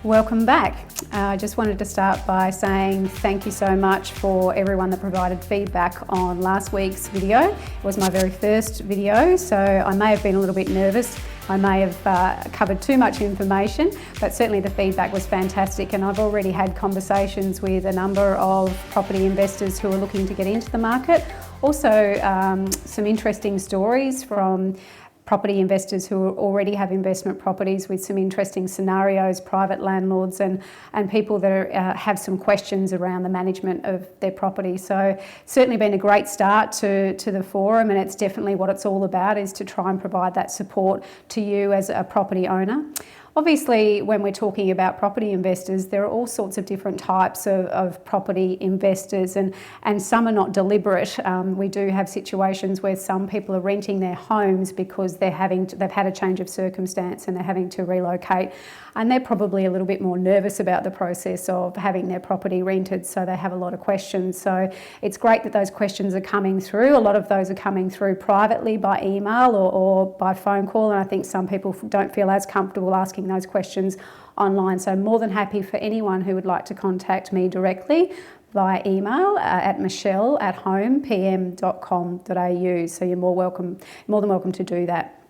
Welcome back. I just wanted to start by saying thank you so much for everyone that provided feedback on last week's video. It was my very first video, so I may have been a little bit nervous. I may have covered too much information, but certainly the feedback was fantastic, and I've already had conversations with a number of property investors who are looking to get into the market. Also, some interesting stories from property investors who already have investment properties with some interesting scenarios, private landlords and people that have some questions around the management of their property. So certainly been a great start to the forum, and it's definitely what it's all about, is to try and provide that support to you as a property owner. Obviously, when we're talking about property investors, there are all sorts of different types of property investors, and some are not deliberate. We do have situations where some people are renting their homes because they've had a change of circumstance and they're having to relocate, and they're probably a little bit more nervous about the process of having their property rented, so they have a lot of questions. So it's great that those questions are coming through. A lot of those are coming through privately by email or by phone call, and I think some people don't feel as comfortable asking those questions online. So I'm more than happy for anyone who would like to contact me directly via email at michelle@homepm.com.au. So you're more than welcome to do that.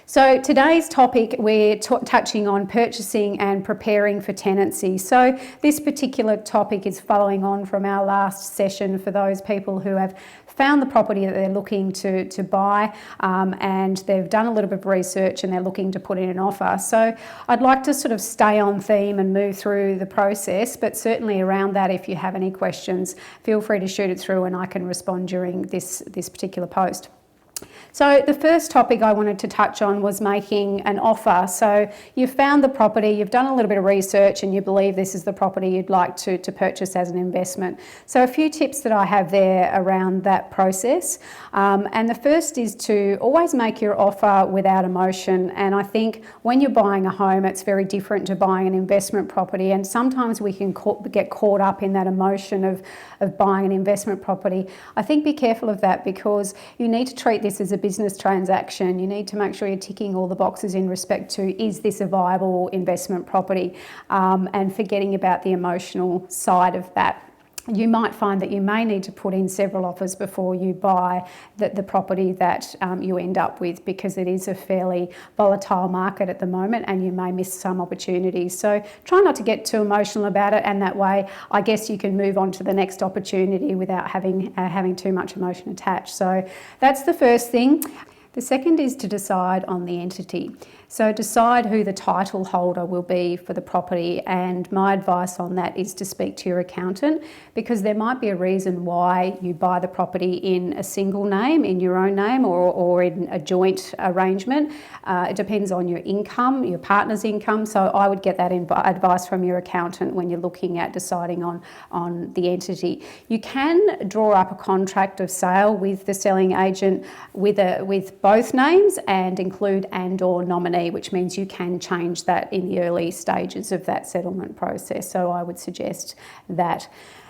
So today's topic, we're touching on purchasing and preparing for tenancy. So this particular topic is following on from our last session for those people who have found the property that they're looking to buy, and they've done a little bit of research and they're looking to put in an offer. So I'd like to sort of stay on theme and move through the process, but certainly around that, if you have any questions, feel free to shoot it through and I can respond during this particular post. So the first topic I wanted to touch on was making an offer. So you've found the property, you've done a little bit of research and you believe this is the property you'd like to purchase as an investment. So a few tips that I have there around that process. And the first is to always make your offer without emotion. And I think when you're buying a home, it's very different to buying an investment property. And sometimes we can get caught up in that emotion of buying an investment property. I think be careful of that, because you need to treat this as a business transaction. You need to make sure you're ticking all the boxes in respect to, is this a viable investment property, and forgetting about the emotional side of that. You might find that you may need to put in several offers before you buy the property that you end up with, because it is a fairly volatile market at the moment and you may miss some opportunities. So try not to get too emotional about it, and that way I guess you can move on to the next opportunity without having too much emotion attached. So that's the first thing. The second is to decide on the entity. So decide who the title holder will be for the property, and my advice on that is to speak to your accountant, because there might be a reason why you buy the property in a single name, in your own name, or in a joint arrangement. It depends on your income, your partner's income, so I would get that advice from your accountant when you're looking at deciding on the entity. You can draw up a contract of sale with the selling agent with both names and include and/or nominee, which means you can change that in the early stages of that settlement process. So I would suggest that.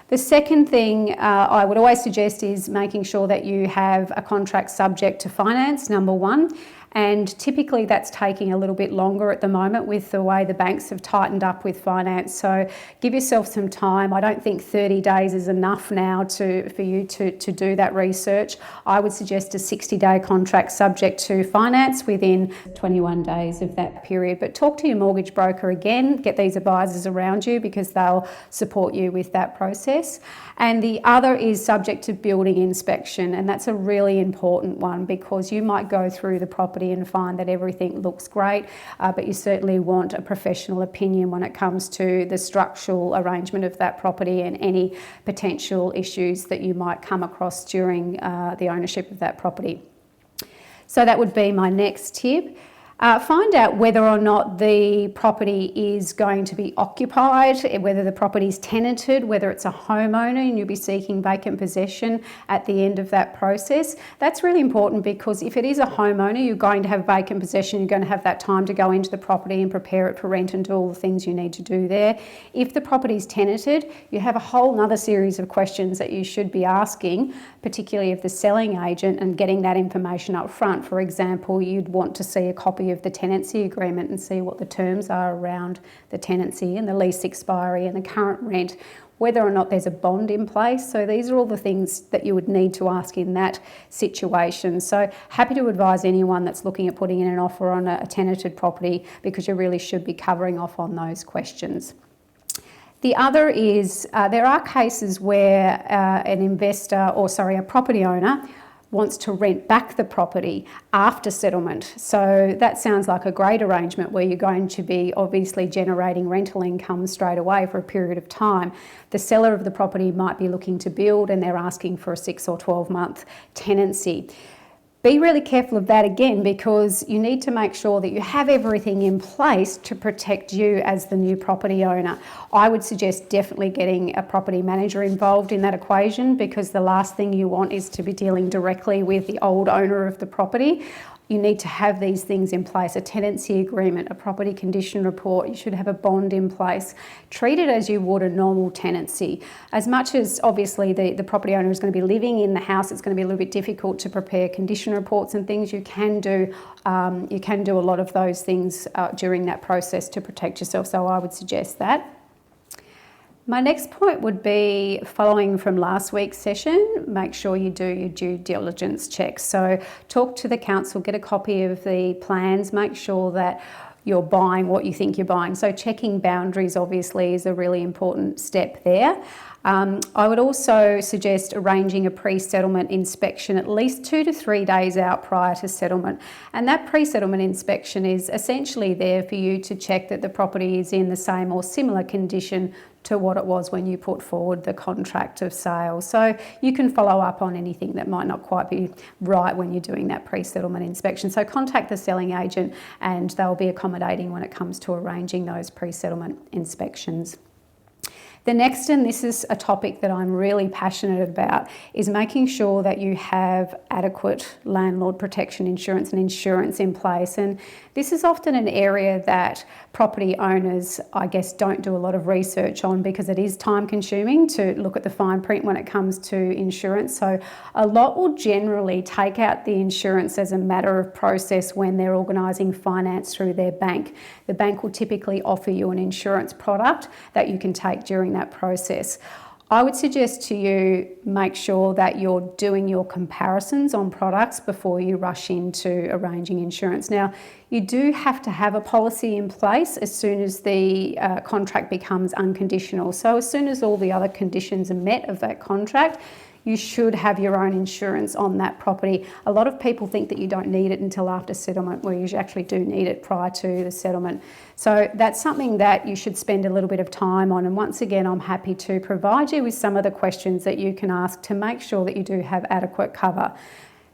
The second thing I would always suggest is making sure that you have a contract subject to finance, number one. And typically that's taking a little bit longer at the moment with the way the banks have tightened up with finance. So give yourself some time. I don't think 30 days is enough now for you to do that research. I would suggest a 60-day contract subject to finance within 21 days of that period. But talk to your mortgage broker again, get these advisors around you, because they'll support you with that process. And the other is subject to building inspection, and that's a really important one, because you might go through the property and find that everything looks great, but you certainly want a professional opinion when it comes to the structural arrangement of that property and any potential issues that you might come across during the ownership of that property. So that would be my next tip. Find out whether or not the property is going to be occupied, whether the property is tenanted, whether it's a homeowner and you'll be seeking vacant possession at the end of that process. That's really important, because if it is a homeowner, you're going to have vacant possession, you're going to have that time to go into the property and prepare it for rent and do all the things you need to do there. If the property is tenanted, you have a whole other series of questions that you should be asking, particularly of the selling agent, and getting that information up front. For example, you'd want to see a copy copy of the tenancy agreement and see what the terms are around the tenancy and the lease expiry and the current rent, whether or not there's a bond in place. So these are all the things that you would need to ask in that situation. So happy to advise anyone that's looking at putting in an offer on a tenanted property, because you really should be covering off on those questions. The other is there are cases where a property owner wants to rent back the property after settlement. So that sounds like a great arrangement where you're going to be obviously generating rental income straight away for a period of time. The seller of the property might be looking to build and they're asking for a 6 or 12 month tenancy. Be really careful of that again, because you need to make sure that you have everything in place to protect you as the new property owner. I would suggest definitely getting a property manager involved in that equation, because the last thing you want is to be dealing directly with the old owner of the property. You need to have these things in place: a tenancy agreement, a property condition report. You should have a bond in place. Treat it as you would a normal tenancy. As much as obviously the property owner is going to be living in the house, it's going to be a little bit difficult to prepare condition reports and things. You can do a lot of those things during that process to protect yourself. So I would suggest that. My next point would be, following from last week's session, make sure you do your due diligence checks. So talk to the council, get a copy of the plans, make sure that you're buying what you think you're buying. So checking boundaries obviously is a really important step there. I would also suggest arranging a pre-settlement inspection at least 2 to 3 days out prior to settlement. And that pre-settlement inspection is essentially there for you to check that the property is in the same or similar condition to what it was when you put forward the contract of sale. So you can follow up on anything that might not quite be right when you're doing that pre-settlement inspection. So contact the selling agent and they'll be accommodating when it comes to arranging those pre-settlement inspections. The next, and this is a topic that I'm really passionate about, is making sure that you have adequate landlord protection insurance and insurance in place. And this is often an area that property owners, I guess, don't do a lot of research on, because it is time consuming to look at the fine print when it comes to insurance. So a lot will generally take out the insurance as a matter of process when they're organising finance through their bank. The bank will typically offer you an insurance product that you can take during that process. I would suggest to you, make sure that you're doing your comparisons on products before you rush into arranging insurance. Now, you do have to have a policy in place as soon as the contract becomes unconditional. So as soon as all the other conditions are met of that contract, you should have your own insurance on that property. A lot of people think that you don't need it until after settlement, where you actually do need it prior to the settlement. So that's something that you should spend a little bit of time on. And once again, I'm happy to provide you with some of the questions that you can ask to make sure that you do have adequate cover.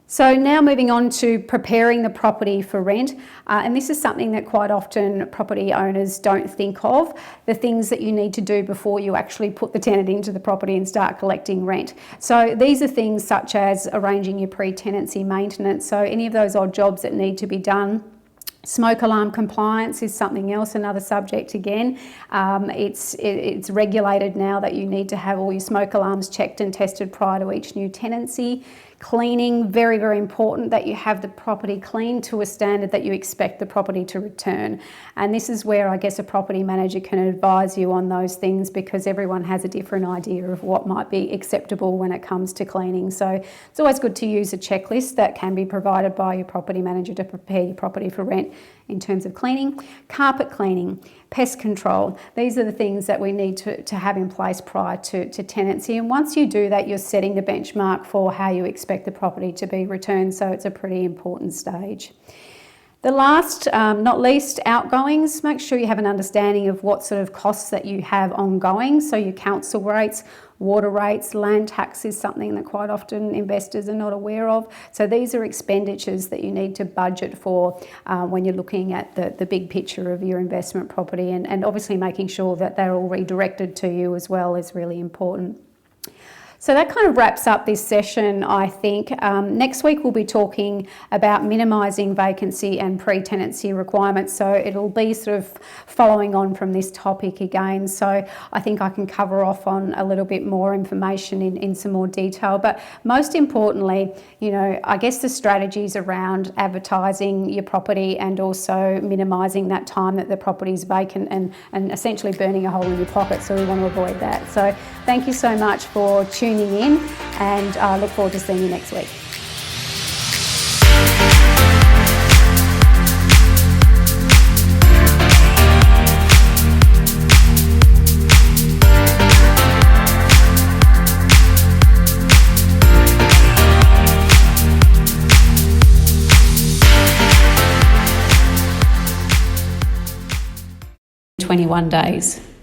So now moving on to preparing the property for rent, and this is something that quite often property owners don't think of, the things that you need to do before you actually put the tenant into the property and start collecting rent. So these are things such as arranging your pre-tenancy maintenance, so any of those odd jobs that need to be done. Smoke alarm compliance is something else, another subject again. It's regulated now that you need to have all your smoke alarms checked and tested prior to each new tenancy. Cleaning, very, very important that you have the property cleaned to a standard that you expect the property to return. And this is where I guess a property manager can advise you on those things, because everyone has a different idea of what might be acceptable when it comes to cleaning. So it's always good to use a checklist that can be provided by your property manager to prepare your property for rent in terms of cleaning. Carpet cleaning, pest control, these are the things that we need to have in place prior to tenancy. And once you do that, you're setting the benchmark for how you expect the property to be returned. So it's a pretty important stage. The last, not least, outgoings. Make sure you have an understanding of what sort of costs that you have ongoing. So your council rates, water rates, land tax is something that quite often investors are not aware of. So these are expenditures that you need to budget for when you're looking at the big picture of your investment property, and obviously making sure that they're all redirected to you as well is really important. So that kind of wraps up this session, I think. Next week we'll be talking about minimising vacancy and pre-tenancy requirements. So it'll be sort of following on from this topic again. So I think I can cover off on a little bit more information in some more detail. But most importantly, I guess the strategies around advertising your property and also minimising that time that the property is vacant and essentially burning a hole in your pocket. So we want to avoid that. So thank you so much for tuning in, and I look forward to seeing you next week. "21 days.